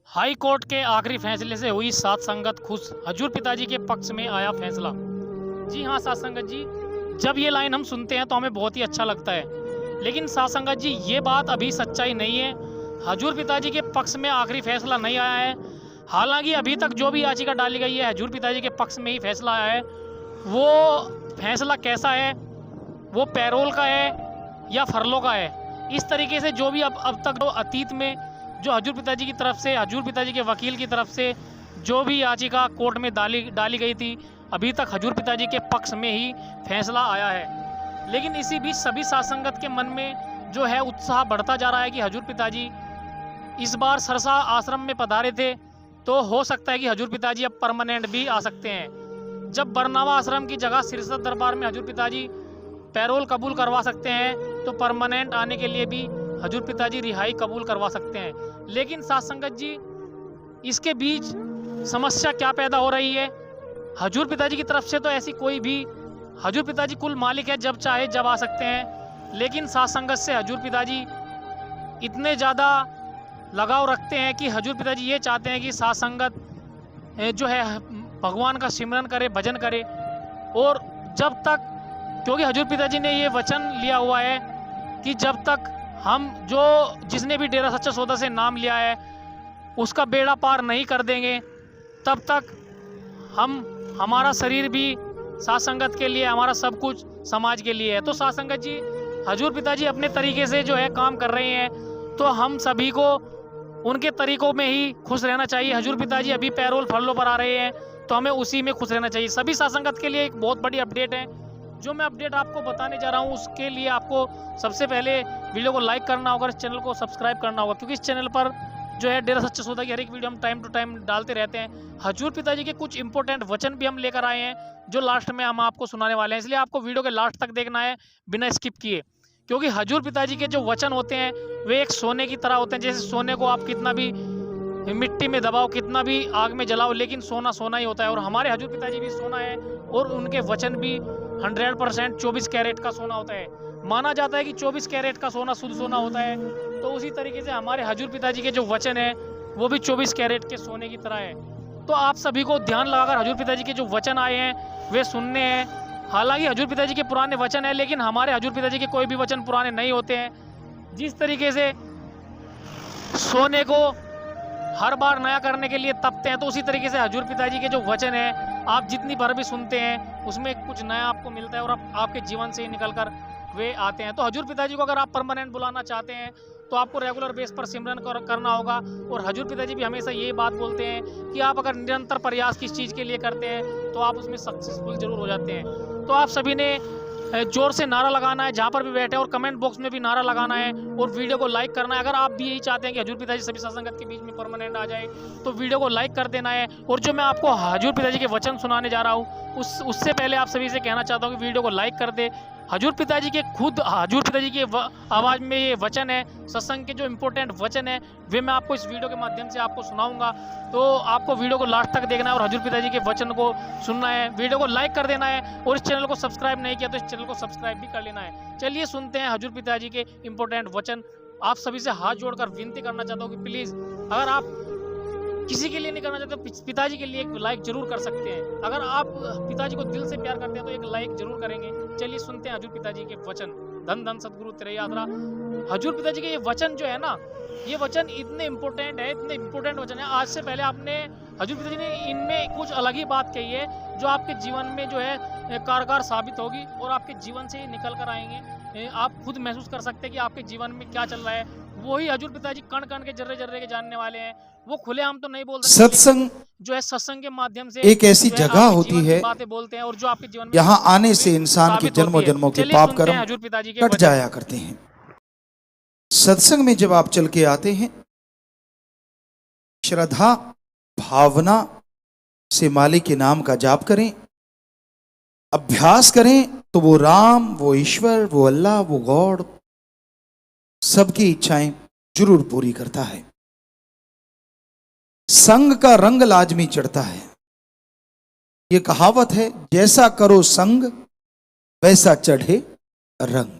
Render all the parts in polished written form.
High court के आखिरी फैसले से हुई सात संगत खुश, हजूर पिताजी के पक्ष में आया फैसला। जी हाँ सात संगत जी, जब ये लाइन हम सुनते हैं तो हमें बहुत ही अच्छा लगता है, लेकिन सात संगत जी ये बात अभी सच्चाई नहीं है। हजूर पिताजी के पक्ष में आखिरी फैसला नहीं आया है। हालांकि अभी तक जो भी याचिका डाली गई है हजूर पिताजी के पक्ष में ही फैसला आया है। वो फैसला कैसा है, वो पैरोल का है या फरलो का है, इस तरीके से जो भी अब तक अतीत में जो हजूर पिताजी की तरफ से, हजूर पिताजी के वकील की तरफ से जो भी याचिका कोर्ट में डाली गई थी, अभी तक हजूर पिताजी के पक्ष में ही फैसला आया है। लेकिन इसी बीच सभी सात संगत के मन में जो है उत्साह बढ़ता जा रहा है कि हजूर पिताजी इस बार सरसा आश्रम में पधारे थे, तो हो सकता है कि हजूर पिताजी अब परमानेंट भी आ सकते हैं। जब बरनावा आश्रम की जगह सिरसा दरबार में हजूर पिताजी पैरोल कबूल करवा सकते हैं, तो परमानेंट आने के लिए भी हजूर पिताजी रिहाई कबूल करवा सकते हैं। लेकिन सात संगत जी, इसके बीच समस्या क्या पैदा हो रही है? हजूर पिताजी की तरफ से तो ऐसी कोई भी, हजूर पिताजी कुल मालिक है, जब चाहे जब आ सकते हैं। लेकिन सात संगत से हजूर पिताजी इतने ज़्यादा लगाव रखते हैं कि हजूर पिताजी ये चाहते हैं कि सात संगत जो है भगवान का सिमरन करे, भजन करे। और जब तक, क्योंकि हजूर पिताजी ने ये वचन लिया हुआ है कि जब तक हम जिसने भी डेरा सच्चा सौदा से नाम लिया है उसका बेड़ा पार नहीं कर देंगे, तब तक हमारा शरीर भी सात संगत के लिए, हमारा सब कुछ समाज के लिए है। तो सात संगत जी, हजूर पिताजी अपने तरीके से जो है काम कर रहे हैं, तो हम सभी को उनके तरीकों में ही खुश रहना चाहिए। हजूर पिताजी अभी पैरोल फरलों पर आ रहे हैं, तो हमें उसी में खुश रहना चाहिए। सभी सात संगत के लिए एक बहुत बड़ी अपडेट है, जो मैं अपडेट आपको बताने जा रहा हूँ। उसके लिए आपको सबसे पहले वीडियो को लाइक करना होगा, इस चैनल को सब्सक्राइब करना होगा, क्योंकि इस चैनल पर जो है डेरा सच्चा सौदा की हर एक वीडियो हम टाइम टू टाइम डालते रहते हैं। हजूर पिताजी के कुछ इंपॉर्टेंट वचन भी हम लेकर आए हैं, जो लास्ट में हम आपको सुनाने वाले हैं। इसलिए आपको वीडियो के लास्ट तक देखना है बिना स्किप किए, क्योंकि हजूर पिताजी के जो वचन होते हैं वे एक सोने की तरह होते हैं। जैसे सोने को आप कितना भी मिट्टी में दबाओ, कितना भी आग में जलाओ, लेकिन सोना सोना ही होता है। और हमारे हजूर पिताजी भी सोना है, और उनके वचन भी 100% 24 कैरेट का सोना होता है। माना जाता है कि 24 कैरेट का सोना शुद्ध सोना होता है, तो उसी तरीके से हमारे हजूर पिताजी के जो वचन है वो भी 24 कैरेट के सोने की तरह है। तो आप सभी को ध्यान लगाकर हजूर पिताजी के जो वचन आए हैं वे सुनने हैं। हालांकि हजूर पिताजी के पुराने वचन है, लेकिन हमारे हजूर पिताजी के कोई भी वचन पुराने नहीं होते हैं। जिस तरीके से सोने को हर बार नया करने के लिए तपते हैं, तो उसी तरीके से हजूर पिताजी के जो वचन है आप जितनी बार भी सुनते हैं उसमें कुछ नया आपको मिलता है, और आपके जीवन से ही निकल कर वे आते हैं। तो हजूर पिताजी को अगर आप परमानेंट बुलाना चाहते हैं, तो आपको रेगुलर बेस पर सिमरन करना होगा। और हजूर पिताजी भी हमेशा ये बात बोलते हैं कि आप अगर निरंतर प्रयास किस चीज़ के लिए करते हैं, तो आप उसमें सक्सेसफुल जरूर हो जाते हैं। तो आप सभी ने जोर से नारा लगाना है जहाँ पर भी बैठे, और कमेंट बॉक्स में भी नारा लगाना है, और वीडियो को लाइक करना है। अगर आप भी यही चाहते हैं कि हजूर पिताजी सभी सात संगत के बीच में परमानेंट आ जाए, तो वीडियो को लाइक कर देना है। और जो मैं आपको हजूर पिताजी के वचन सुनाने जा रहा हूँ, उससे पहले आप सभी से कहना चाहता हूँ कि वीडियो को लाइक कर दे। हजूर पिताजी के खुद हजूर पिताजी के आवाज़ में ये वचन है, सत्संग के जो इम्पोर्टेंट वचन है वे मैं आपको इस वीडियो के माध्यम से आपको सुनाऊंगा। तो आपको वीडियो को लास्ट तक देखना है और हजूर पिताजी के वचन को सुनना है। वीडियो को लाइक कर देना है, और इस चैनल को सब्सक्राइब नहीं किया तो इस चैनल को सब्सक्राइब भी कर लेना है। चलिए सुनते हैं हजूर पिताजी के इम्पोर्टेंट वचन। आप सभी से हाथ जोड़कर विनती करना चाहता हूँ कि प्लीज़, अगर आप किसी के लिए नहीं करना चाहते तो पिताजी के लिए एक लाइक जरूर कर सकते हैं। अगर आप पिताजी को दिल से प्यार करते हैं तो एक लाइक जरूर करेंगे। चलिए सुनते हैं हजूर पिताजी के वचन। धन धन सदगुरु तेरे यात्रा। हजूर पिताजी के ये वचन जो है ना, ये वचन इतने इम्पोर्टेंट है, इतने इम्पोर्टेंट वचन है। आज से पहले आपने हजूर पिताजी ने इनमें कुछ अलग ही बात कही है, जो आपके जीवन में जो है कारगर साबित होगी, और आपके जीवन से ही निकल कर आएंगे। आप खुद महसूस कर सकते हैं कि आपके जीवन में क्या चल रहा है। वही हजूर पिताजी कण कण के, जर्रे जर्रे के जानने वाले हैं। वो खुले हम तो नहीं बोल सकते। सत्संग जो है सत्संग के माध्यम से एक ऐसी जगह होती है बातें बोलते हैं, और जो आपके जीवन में यहाँ आने से इंसान के जन्मों जन्मों के पाप कर्म कट जाया करते हैं। सत्संग में जब आप चल के आते हैं, श्रद्धा भावना से मालिक के नाम का जाप करें, अभ्यास करें, तो वो राम, वो ईश्वर, वो अल्लाह, वो गॉड सबकी इच्छाएं जरूर पूरी करता है। संग का रंग लाजमी चढ़ता है। ये कहावत है, जैसा करो संग वैसा चढ़े रंग।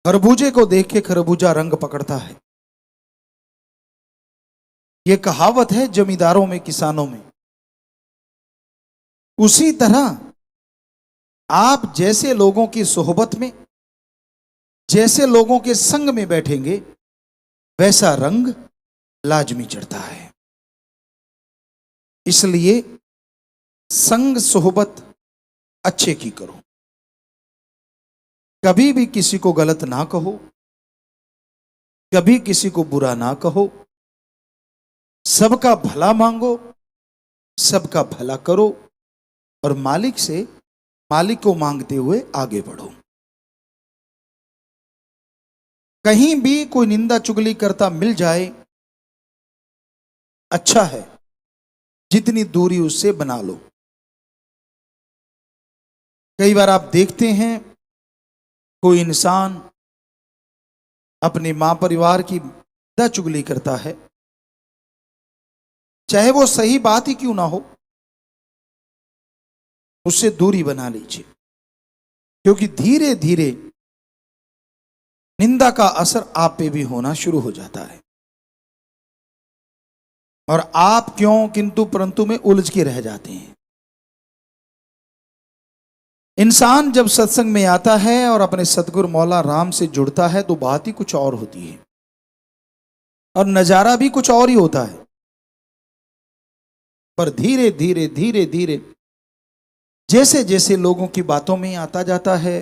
खरबूजे को देख के खरबूजा रंग पकड़ता है, ये कहावत है जमींदारों में, किसानों में। उसी तरह आप जैसे लोगों की सोहबत में, जैसे लोगों के संग में बैठेंगे, वैसा रंग लाजमी चढ़ता है। इसलिए संग सोहबत अच्छे की करो। कभी भी किसी को गलत ना कहो, कभी किसी को बुरा ना कहो। सबका भला मांगो, सबका भला करो और मालिक से, मालिक को मांगते हुए आगे बढ़ो। कहीं भी कोई निंदा चुगली करता मिल जाए, अच्छा है, जितनी दूरी उससे बना लो। कई बार आप देखते हैं कोई इंसान अपने मां परिवार की निंदा चुगली करता है, चाहे वो सही बात ही क्यों ना हो, उससे दूरी बना लीजिए। क्योंकि धीरे धीरे निंदा का असर आप पे भी होना शुरू हो जाता है और आप क्यों किंतु परंतु में उलझ के रह जाते हैं। इंसान जब सत्संग में आता है और अपने सतगुरु मौला राम से जुड़ता है तो बात ही कुछ और होती है और नजारा भी कुछ और ही होता है। पर धीरे धीरे धीरे धीरे जैसे जैसे लोगों की बातों में आता जाता है,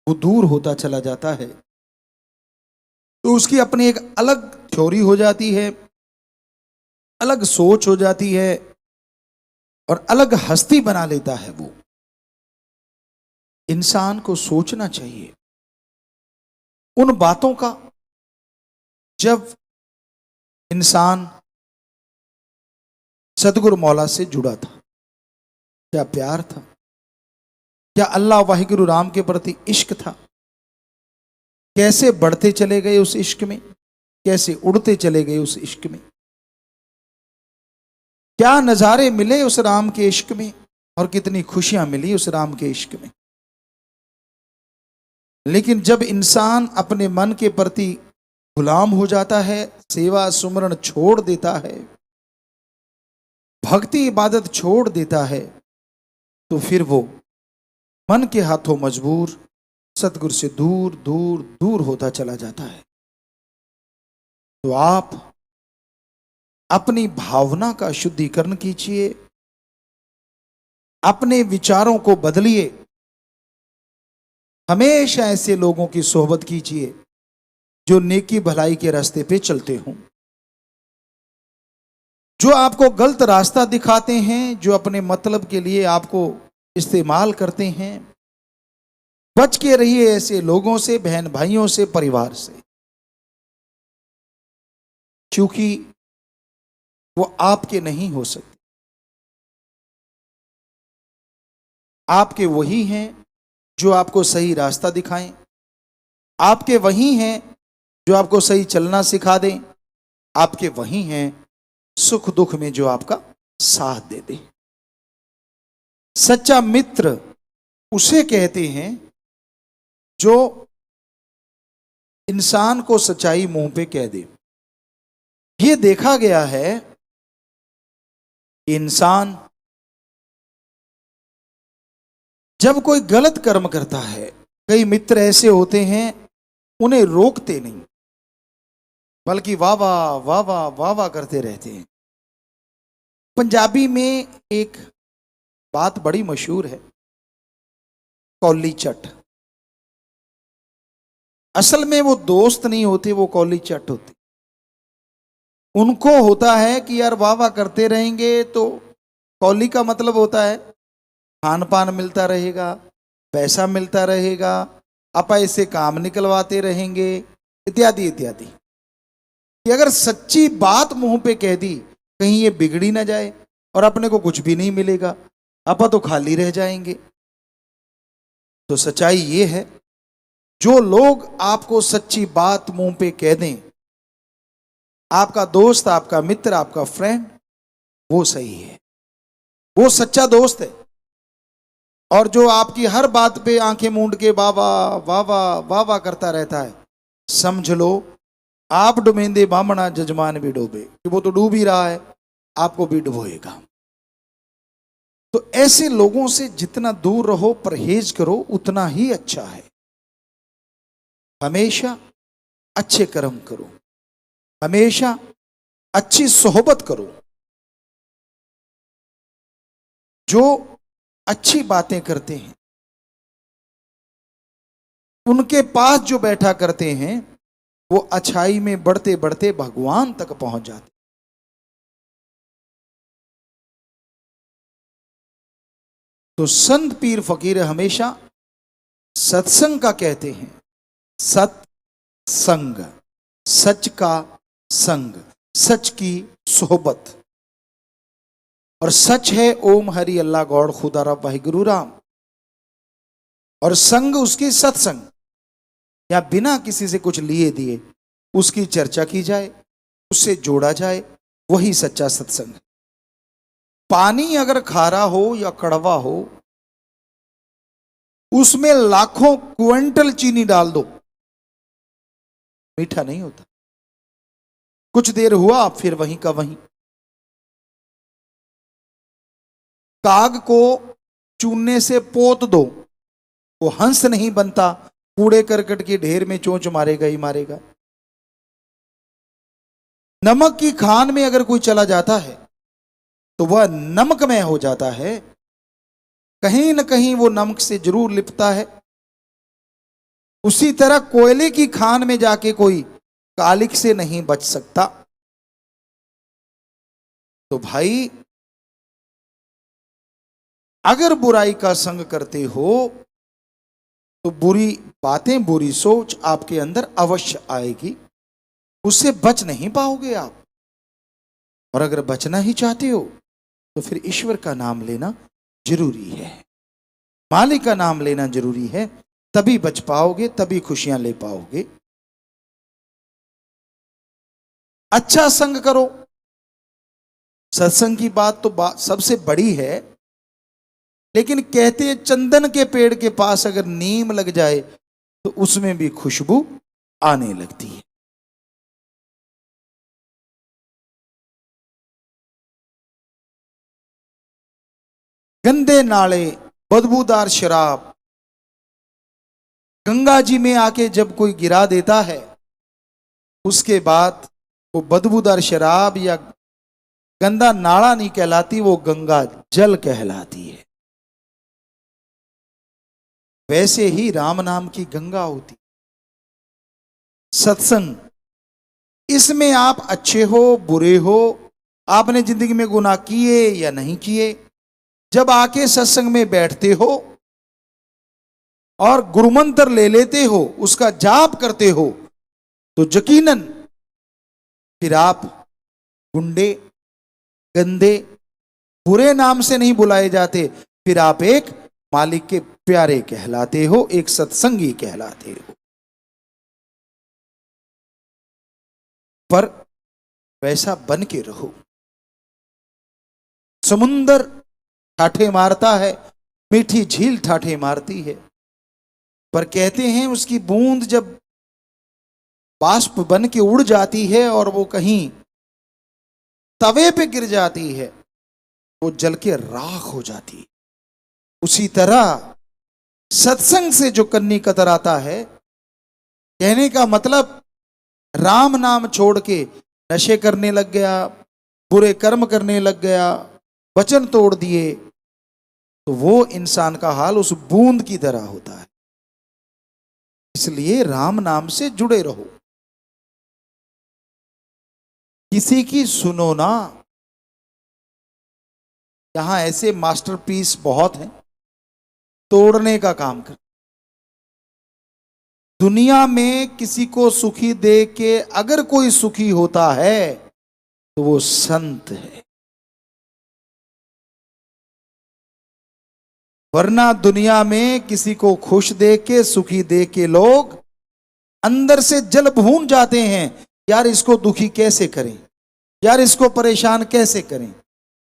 वो दूर होता चला जाता है, तो उसकी अपनी एक अलग थ्योरी हो जाती है, अलग सोच हो जाती है और अलग हस्ती बना लेता है। वो इंसान को सोचना चाहिए उन बातों का, जब इंसान सतगुरु मौला से जुड़ा था, क्या प्यार था, क्या अल्लाह वाहिगुरु राम के प्रति इश्क था, कैसे बढ़ते चले गए उस इश्क में, कैसे उड़ते चले गए उस इश्क में, क्या नजारे मिले उस राम के इश्क में और कितनी खुशियां मिली उस राम के इश्क में। लेकिन जब इंसान अपने मन के प्रति गुलाम हो जाता है, सेवा सुमरण छोड़ देता है, भक्ति इबादत छोड़ देता है, तो फिर वो मन के हाथों मजबूर सतगुरु से दूर दूर दूर होता चला जाता है। तो आप अपनी भावना का शुद्धिकरण कीजिए, अपने विचारों को बदलिए, हमेशा ऐसे लोगों की सोहबत कीजिए जो नेकी भलाई के रास्ते पे चलते हों, जो आपको गलत रास्ता दिखाते हैं, जो अपने मतलब के लिए आपको इस्तेमाल करते हैं। बच के रहिए ऐसे लोगों से, बहन भाइयों से, परिवार से, क्योंकि वो आपके नहीं हो सकते। आपके वही हैं जो आपको सही रास्ता दिखाएं, आपके वही हैं जो आपको सही चलना सिखा दें, आपके वही हैं सुख दुख में जो आपका साथ दे दे। सच्चा मित्र उसे कहते हैं जो इंसान को सच्चाई मुंह पे कह दे। यह देखा गया है कि इंसान जब कोई गलत कर्म करता है, कई मित्र ऐसे होते हैं उन्हें रोकते नहीं, बल्कि वाह वाह वाह वाह वाह वाह करते रहते हैं। पंजाबी में एक बात बड़ी मशहूर है, कौली चट। असल में वो दोस्त नहीं होते, वो कौली चट होते। उनको होता है कि यार वाह वाह करते रहेंगे तो कौली का मतलब होता है खान पान मिलता रहेगा, पैसा मिलता रहेगा, आप ऐसे काम निकलवाते रहेंगे, इत्यादि इत्यादि। कि अगर सच्ची बात मुंह पे कह दी, कहीं ये बिगड़ी ना जाए और अपने को कुछ भी नहीं मिलेगा, अपा तो खाली रह जाएंगे। तो सच्चाई ये है, जो लोग आपको सच्ची बात मुंह पे कह दें, आपका दोस्त, आपका मित्र, आपका फ्रेंड, वो सही है, वो सच्चा दोस्त है। और जो आपकी हर बात पे आंखें मूंद के वाह वाह वाह वाह वाह वाह करता रहता है, समझ लो आप डुबेंदे बामणा जजमान भी डूबे, कि वो तो डूब ही रहा है, आपको भी डुबोएगा। तो ऐसे लोगों से जितना दूर रहो, परहेज करो, उतना ही अच्छा है। हमेशा अच्छे कर्म करो, हमेशा अच्छी सोहबत करो। जो अच्छी बातें करते हैं, उनके पास जो बैठा करते हैं, वो अच्छाई में बढ़ते बढ़ते भगवान तक पहुंच जाते। तो संत पीर फकीर हमेशा सत्संग का कहते हैं। सत्संग, सच का संग, सच की सोहबत। और सच है ओम हरि अल्लाह गौड़ खुदा रब वाहिगुरु राम। और संग उसकी सत्संग, या बिना किसी से कुछ लिए दिए उसकी चर्चा की जाए, उससे जोड़ा जाए, वही सच्चा सत्संग है। पानी अगर खारा हो या कड़वा हो, उसमें लाखों क्विंटल चीनी डाल दो, मीठा नहीं होता। कुछ देर हुआ फिर वहीं का वहीं। काग को चूने से पोत दो, वो हंस नहीं बनता, कूड़े करकट के ढेर में चोंच मारेगा ही मारेगा। नमक की खान में अगर कोई चला जाता है तो वह नमकमय हो जाता है, कहीं न कहीं वो नमक से जरूर लिपटा है। उसी तरह कोयले की खान में जाके कोई कालिक से नहीं बच सकता। तो भाई, अगर बुराई का संग करते हो तो बुरी बातें, बुरी सोच आपके अंदर अवश्य आएगी, उससे बच नहीं पाओगे आप। और अगर बचना ही चाहते हो तो फिर ईश्वर का नाम लेना जरूरी है, मालिक का नाम लेना जरूरी है, तभी बच पाओगे, तभी खुशियां ले पाओगे। अच्छा संग करो। सत्संग की बात तो सबसे बड़ी है, लेकिन कहते हैं चंदन के पेड़ के पास अगर नीम लग जाए तो उसमें भी खुशबू आने लगती है। गंदे नाले, बदबूदार शराब, गंगा जी में आके जब कोई गिरा देता है, उसके बाद वो बदबूदार शराब या गंदा नाला नहीं कहलाती, वो गंगा जल कहलाती है। वैसे ही राम नाम की गंगा होती सत्संग। इसमें आप अच्छे हो बुरे हो, आपने जिंदगी में गुनाह किए या नहीं किए, जब आके सत्संग में बैठते हो और गुरुमंत्र ले लेते हो, उसका जाप करते हो, तो यकीनन फिर आप गुंडे, गंदे, बुरे नाम से नहीं बुलाए जाते, फिर आप एक मालिक के प्यारे कहलाते हो, एक सत्संगी कहलाते हो। पर वैसा बन के रहो। समुंदर ठाठे मारता है, मीठी झील ठाठे मारती है, पर कहते हैं उसकी बूंद जब बाष्प बन के उड़ जाती है और वो कहीं तवे पे गिर जाती है, वो जल के राख हो जाती है। उसी तरह सत्संग से जो कन्नी कतराता है, कहने का मतलब राम नाम छोड़ के नशे करने लग गया, बुरे कर्म करने लग गया, वचन तोड़ दिए, तो वो इंसान का हाल उस बूंद की तरह होता है। इसलिए राम नाम से जुड़े रहो। किसी की सुनो ना। यहां ऐसे मास्टरपीस बहुत हैं, तोड़ने का काम कर। दुनिया में किसी को सुखी दे के अगर कोई सुखी होता है तो वो संत है, वरना दुनिया में किसी को खुश दे के, सुखी दे के लोग अंदर से जल भून जाते हैं। यार इसको दुखी कैसे करें, यार इसको परेशान कैसे करें,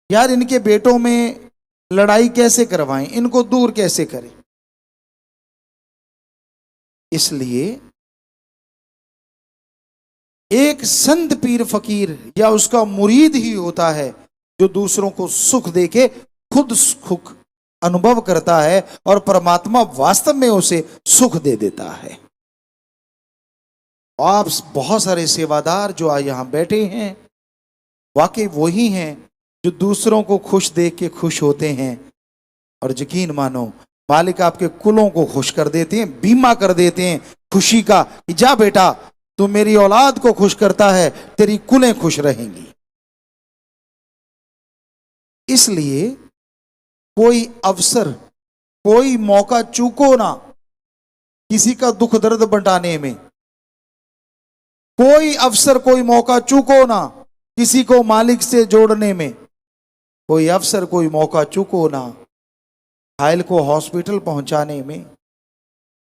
यार इनके बेटों में लड़ाई कैसे करवाएं, इनको दूर कैसे करें। इसलिए एक संत पीर फकीर या उसका मुरीद ही होता है जो दूसरों को सुख देके खुद सुख अनुभव करता है और परमात्मा वास्तव में उसे सुख दे देता है। आप बहुत सारे सेवादार जो आज यहां बैठे हैं, वाकई वही हैं जो दूसरों को खुश देख के खुश होते हैं। और यकीन मानो मालिक आपके कुलों को खुश कर देते हैं, बीमा कर देते हैं खुशी का कि जा बेटा तू मेरी औलाद को खुश करता है, तेरी कुलें खुश रहेंगी। इसलिए कोई अवसर, कोई मौका चूको ना किसी का दुख दर्द बंटाने में। कोई अवसर, कोई मौका चूको ना किसी को मालिक से जोड़ने में। कोई अवसर, कोई मौका चूको ना घायल को हॉस्पिटल पहुंचाने में,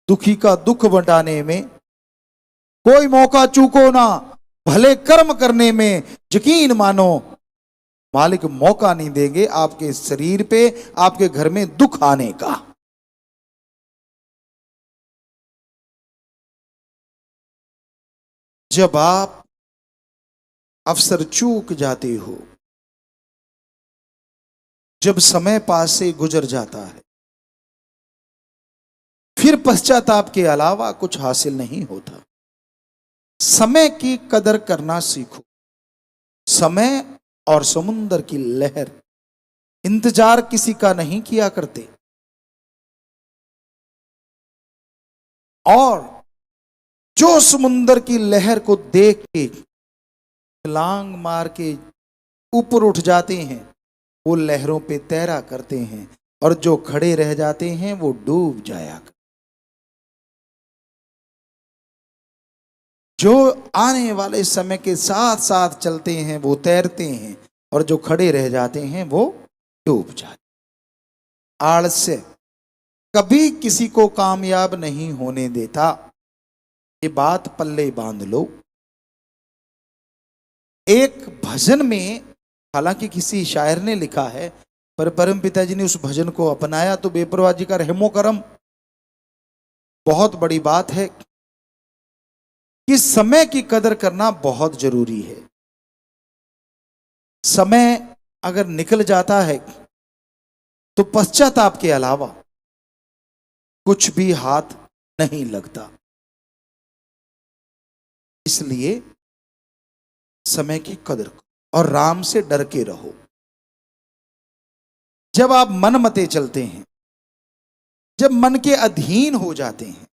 दुखी का दुख बंटाने में। कोई मौका चूको ना भले कर्म करने में। यकीन मानो मालिक मौका नहीं देंगे आपके शरीर पे, आपके घर में दुख आने का। जब आप अवसर चूक जाते हो, जब समय पास से गुजर जाता है, फिर पश्चाताप के अलावा कुछ हासिल नहीं होता। समय की कदर करना सीखो। समय और समुंदर की लहर इंतजार किसी का नहीं किया करते। और जो समुंदर की लहर को देख के छलांग मार के ऊपर उठ जाते हैं वो लहरों पे तैरा करते हैं, और जो खड़े रह जाते हैं वो डूब जाया करते। जो आने वाले समय के साथ साथ चलते हैं वो तैरते हैं, और जो खड़े रह जाते हैं वो डूब जाते। आलस्य कभी किसी को कामयाब नहीं होने देता, ये बात पल्ले बांध लो। एक भजन में, हालांकि किसी शायर ने लिखा है, पर परम पिताजी ने उस भजन को अपनाया तो बेपरवाह जी का रहमो करम। बहुत बड़ी बात है कि समय की कदर करना बहुत जरूरी है। समय अगर निकल जाता है तो पश्चाताप के अलावा कुछ भी हाथ नहीं लगता। इसलिए समय की कदर करो और राम से डर के रहो। जब आप मनमते चलते हैं, जब मन के अधीन हो जाते हैं,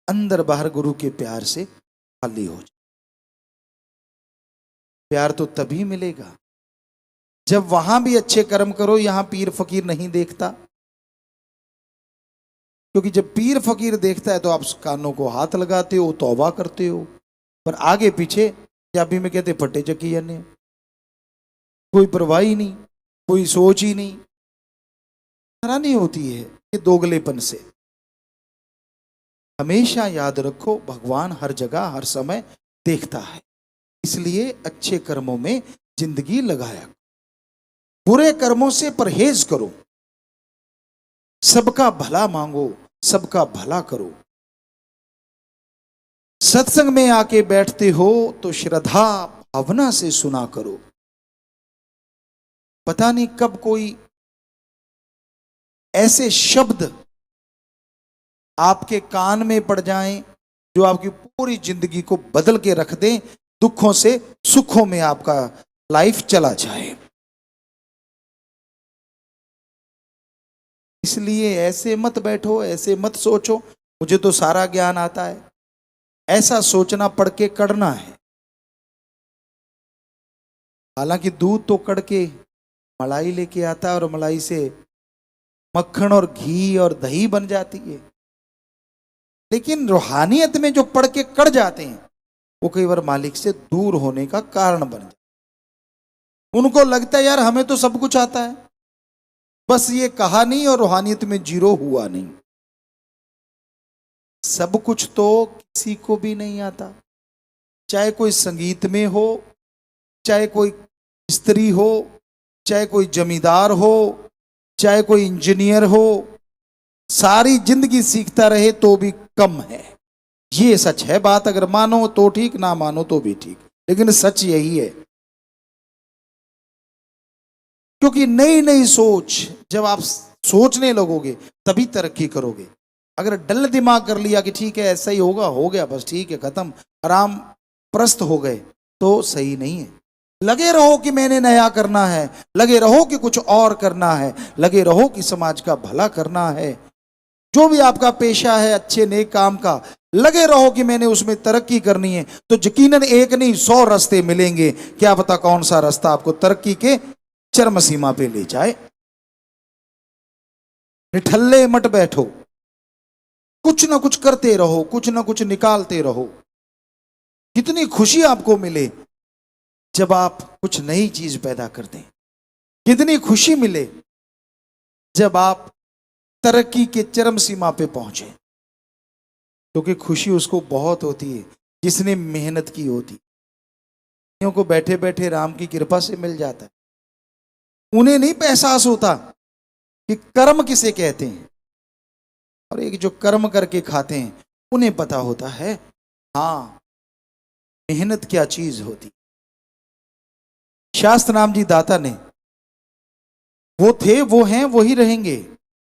अंदर बाहर गुरु के प्यार से खाली हो जाए। प्यार तो तभी मिलेगा जब वहां भी अच्छे कर्म करो, यहां पीर फकीर नहीं देखता। क्योंकि जब पीर फकीर देखता है तो आप कानों को हाथ लगाते हो, तौबा करते हो, पर आगे पीछे पंजाबी में कहते फटे चक्की जाने, कोई परवाह ही नहीं, कोई सोच ही नहीं। हैरानी होती है ये दोगलेपन से। हमेशा याद रखो भगवान हर जगह हर समय देखता है। इसलिए अच्छे कर्मों में जिंदगी लगाया, बुरे कर्मों से परहेज करो, सबका भला मांगो, सबका भला करो। सत्संग में आके बैठते हो तो श्रद्धा भावना से सुना करो। पता नहीं कब कोई ऐसे शब्द आपके कान में पड़ जाएं जो आपकी पूरी जिंदगी को बदल के रख दें, दुखों से सुखों में आपका लाइफ चला जाए। इसलिए ऐसे मत बैठो, ऐसे मत सोचो मुझे तो सारा ज्ञान आता है। ऐसा सोचना पढ़ के कड़ना है। हालांकि दूध तो कड़ के मलाई लेके आता है और मलाई से मक्खन और घी और दही बन जाती है, लेकिन रूहानियत में जो पढ़ के कड़ जाते हैं वो कई बार मालिक से दूर होने का कारण बन जाते। उनको लगता है यार हमें तो सब कुछ आता है, बस ये कहा नहीं और रूहानियत में जीरो हुआ नहीं। सब कुछ तो किसी को भी नहीं आता, चाहे कोई संगीत में हो, चाहे कोई स्त्री हो, चाहे कोई जमींदार हो, चाहे कोई इंजीनियर हो। सारी जिंदगी सीखता रहे तो भी कम है। ये सच है। बात अगर मानो तो ठीक, ना मानो तो भी ठीक, लेकिन सच यही है। क्योंकि नई नई सोच जब आप सोचने लगोगे तभी तरक्की करोगे। अगर डल दिमाग कर लिया कि ठीक है ऐसा ही होगा, हो गया बस ठीक है खत्म, आराम प्रस्त हो गए, तो सही नहीं है। लगे रहो कि मैंने नया करना है, लगे रहो कि कुछ और करना है, लगे रहो कि समाज का भला करना है। जो भी आपका पेशा है अच्छे नेक काम का, लगे रहो कि मैंने उसमें तरक्की करनी है, तो यकीनन एक नहीं 100 रास्ते मिलेंगे। क्या पता कौन सा रास्ता आपको तरक्की के चरम सीमा पे ले जाए। निठल्ले मत बैठो, कुछ ना कुछ करते रहो, कुछ ना कुछ निकालते रहो। कितनी खुशी आपको मिले जब आप कुछ नई चीज पैदा कर दें, कितनी खुशी मिले जब आप तरक्की के चरम सीमा पे पहुंचे। क्योंकि खुशी उसको बहुत होती है जिसने मेहनत की होती। को बैठे बैठे राम की कृपा से मिल जाता है। उन्हें नहीं एहसास होता कि कर्म किसे कहते हैं, और एक जो कर्म करके खाते हैं उन्हें पता होता है हाँ मेहनत क्या चीज होती। शास्त्र नाम जी दाता ने, वो थे वो हैं वही रहेंगे,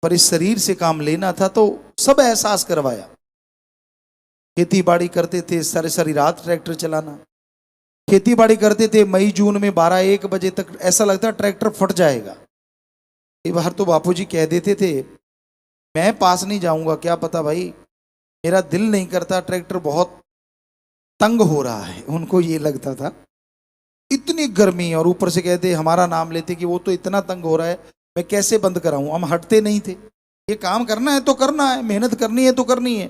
पर इस शरीर से काम लेना था तो सब एहसास करवाया। खेती बाड़ी करते थे, सारी सारी रात ट्रैक्टर चलाना, खेती बाड़ी करते थे मई जून में 12-1 बजे तक, ऐसा लगता ट्रैक्टर फट जाएगा। एक बार तो बापूजी कह देते थे मैं पास नहीं जाऊंगा, क्या पता भाई मेरा दिल नहीं करता, ट्रैक्टर बहुत तंग हो रहा है। उनको ये लगता था इतनी गर्मी, और ऊपर से कहते हमारा नाम लेते कि वो तो इतना तंग हो रहा है मैं कैसे बंद कराऊं। हम हटते नहीं थे, ये काम करना है तो करना है, मेहनत करनी है तो करनी है।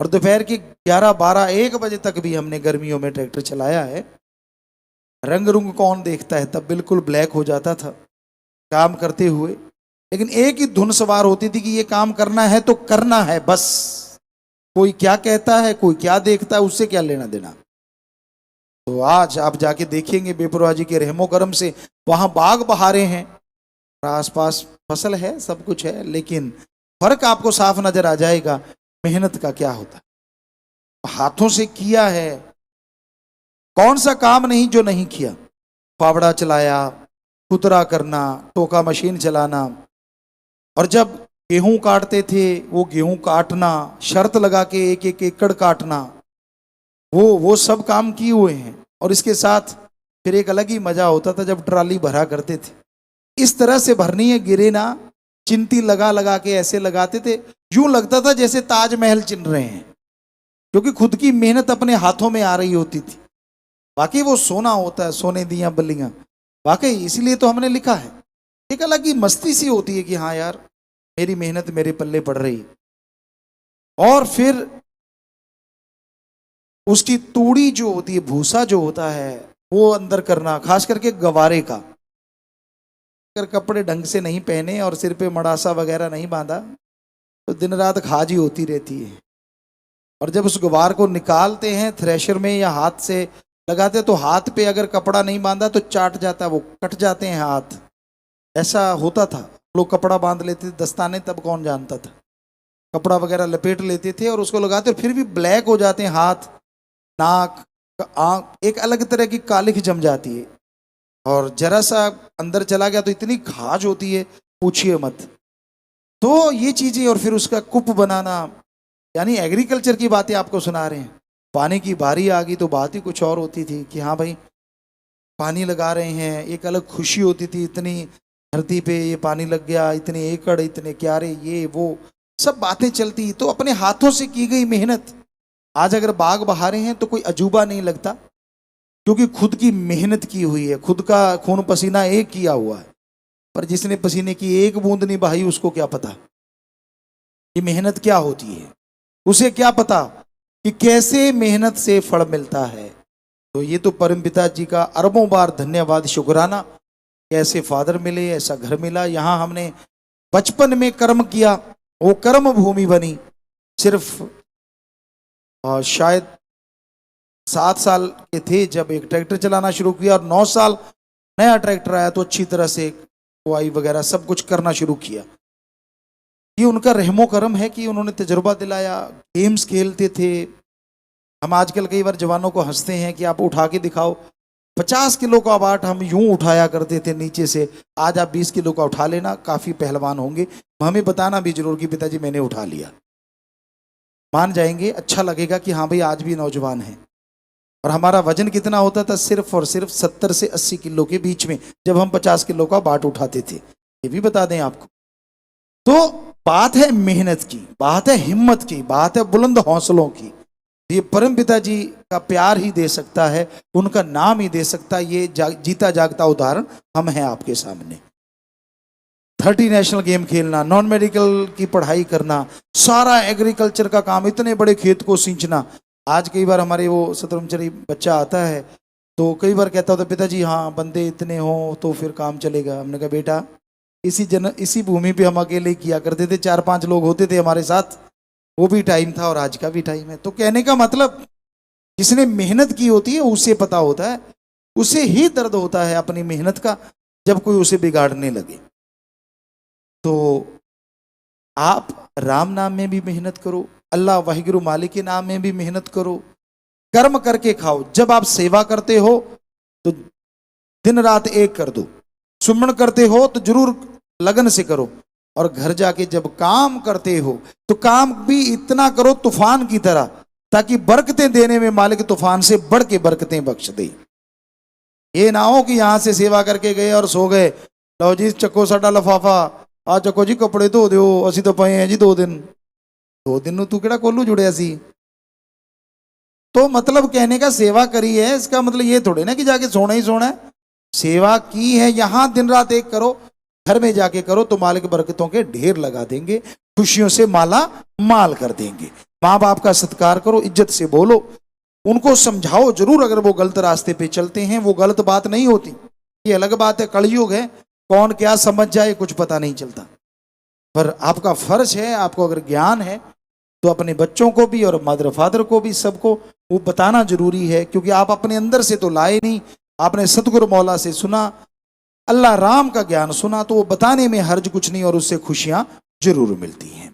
और दोपहर की 11-12-1 बजे तक भी हमने गर्मियों में ट्रैक्टर चलाया है। रंग रुंग कौन देखता है, तब बिल्कुल ब्लैक हो जाता था काम करते हुए, लेकिन एक ही धुन सवार होती थी कि ये काम करना है तो करना है बस। कोई क्या कहता है, कोई क्या देखता है, उससे क्या लेना देना। तो आज आप जाके देखेंगे बेपरवाह जी के रहमो करम से वहां बाग बहारे हैं, आसपास फसल है, सब कुछ है, लेकिन फर्क आपको साफ नजर आ जाएगा मेहनत का क्या होता है। हाथों से किया है, कौन सा काम नहीं जो नहीं किया। फावड़ा चलाया, कुतरा करना, टोका मशीन चलाना, और जब गेहूं काटते थे वो गेहूं काटना, शर्त लगा के 1-1 एकड़ काटना, वो सब काम किए हुए हैं। और इसके साथ फिर एक अलग ही मजा होता था जब ट्राली भरा करते थे। इस तरह से भरनी है, गिरे ना, चिंती लगा लगा के ऐसे लगाते थे, यूं लगता था जैसे ताजमहल चिन रहे हैं, क्योंकि खुद की मेहनत अपने हाथों में आ रही होती थी। वाकई वो सोना होता है, सोने दिया बल्लियां, वाकई इसीलिए तो हमने लिखा है। एक अलग ही मस्ती सी होती है कि हाँ यार मेरी मेहनत मेरे पल्ले पड़ रही। और फिर उसकी तूड़ी जो होती है, भूसा जो होता है, वो अंदर करना, खास करके गवारे का। अगर कपड़े ढंग से नहीं पहने और सिर पे मड़ासा वगैरह नहीं बांधा तो दिन रात खाज ही होती रहती है। और जब उस गुबार को निकालते हैं थ्रेशर में या हाथ से लगाते तो हाथ पे अगर कपड़ा नहीं बांधा तो चाट जाता, वो कट जाते हैं हाथ। ऐसा होता था, लोग कपड़ा बांध लेते थे, दस्ताने तब कौन जानता था, कपड़ा वगैरह लपेट लेते थे और उसको लगाते, और फिर भी ब्लैक हो जाते हैं हाथ, नाक, आंख, एक अलग तरह की कालिख जम जाती है। और जरा सा अंदर चला गया तो इतनी खाज होती है पूछिए मत। तो ये चीजें, और फिर उसका कुप बनाना, यानी एग्रीकल्चर की बातें आपको सुना रहे हैं। पानी की बारी आ गई तो बात ही कुछ और होती थी कि हाँ भाई पानी लगा रहे हैं, एक अलग खुशी होती थी, इतनी धरती पे ये पानी लग गया, इतने एकड़, इतने क्यारे, ये वो सब बातें चलती। तो अपने हाथों से की गई मेहनत आज अगर बाग बहारे हैं तो कोई अजूबा नहीं लगता, क्योंकि खुद की मेहनत की हुई है, खुद का खून पसीना एक किया हुआ है। पर जिसने पसीने की एक बूंद नहीं बहाई उसको क्या पता ये मेहनत क्या होती है, उसे क्या पता कि कैसे मेहनत से फल मिलता है। तो ये तो परम पिता जी का अरबों बार धन्यवाद, शुक्राना, कैसे फादर मिले, ऐसा घर मिला। यहाँ हमने बचपन में कर्म किया, वो कर्म भूमि बनी। सिर्फ शायद 7 साल के थे जब एक ट्रैक्टर चलाना शुरू किया, और 9 साल नया ट्रैक्टर आया तो अच्छी तरह से बुआई वगैरह सब कुछ करना शुरू किया। ये उनका रहमो करम है कि उन्होंने तजुर्बा दिलाया। गेम्स खेलते थे, हम आजकल कई बार जवानों को हंसते हैं कि आप उठा के दिखाओ। 50 किलो का बाट हम यूं उठाया करते थे नीचे से, आज आप 20 किलो का उठा लेना, काफी पहलवान होंगे। हमें बताना भी जरूर कि पिताजी मैंने उठा लिया, मान जाएंगे, अच्छा लगेगा कि हाँ भाई आज भी नौजवान है। और हमारा वजन कितना होता था? सिर्फ और सिर्फ 70 से 80 किलो के बीच में, जब हम 50 किलो का बाट उठाते थे। ये भी बता दें आपको। तो बात है मेहनत की, बात है हिम्मत की, बात है बुलंद हौसलों की। ये परम पिताजी का प्यार ही दे सकता है, उनका नाम ही दे सकता है। ये जीता जागता उदाहरण हम हैं आपके सामने। 30 नेशनल गेम खेलना, नॉन मेडिकल की पढ़ाई करना, सारा एग्रीकल्चर का काम, इतने बड़े खेत को सींचना। आज कई बार हमारे वो शतरंजरी बच्चा आता है तो कई बार कहता होता पिताजी हाँ बंदे इतने हो तो फिर काम चलेगा। हमने कहा बेटा इसी भूमि पे हम अकेले किया करते थे, 4-5 लोग होते थे हमारे साथ, वो भी टाइम था और आज का भी टाइम है। तो कहने का मतलब जिसने मेहनत की होती है उसे पता होता है, उसे ही दर्द होता है अपनी मेहनत का जब कोई उसे बिगाड़ने लगे। तो आप राम नाम में भी मेहनत करो, अल्लाह वाहिगुरु मालिक के नाम में भी मेहनत करो, कर्म करके खाओ। जब आप सेवा करते हो तो दिन रात एक कर दो, सुमन करते हो तो जरूर लगन से करो, और घर जाके जब काम करते हो तो काम भी इतना करो तूफान की तरह, ताकि बरकतें देने में मालिक तूफान से बढ़ के बरकतें बख्श दे। ये ना हो कि यहां से सेवा करके गए और सो गए, लो जी चको साडा लफाफा, आ चको जी कपड़े धो दो, असी तो पए हैं जी 2 दिन। 2 दिन नूं तू केड़ा कोलू जुड़िया सी। तो मतलब कहने का सेवा करी है, इसका मतलब ये थोड़े ना कि जाके सोना ही सोना है। सेवा की है, यहां दिन रात एक करो, घर में जाके करो तो मालिक बरकतों के ढेर लगा देंगे, खुशियों से माला माल कर देंगे। माँ बाप का सत्कार करो, इज्जत से बोलो, उनको समझाओ जरूर। अगर वो गलत रास्ते पे चलते हैं, वो गलत बात नहीं होती, ये अलग बात है, कलयुग है, कौन क्या समझ जाए कुछ पता नहीं चलता। पर आपका फर्ज है, आपको अगर ज्ञान है तो अपने बच्चों को भी और मदर फादर को भी, सबको वो बताना जरूरी है, क्योंकि आप अपने अंदर से तो लाए नहीं, आपने सतगुरु मौला से सुना, अल्लाह राम का ज्ञान सुना, तो वो बताने में हर्ज कुछ नहीं और उससे खुशियां जरूर मिलती हैं।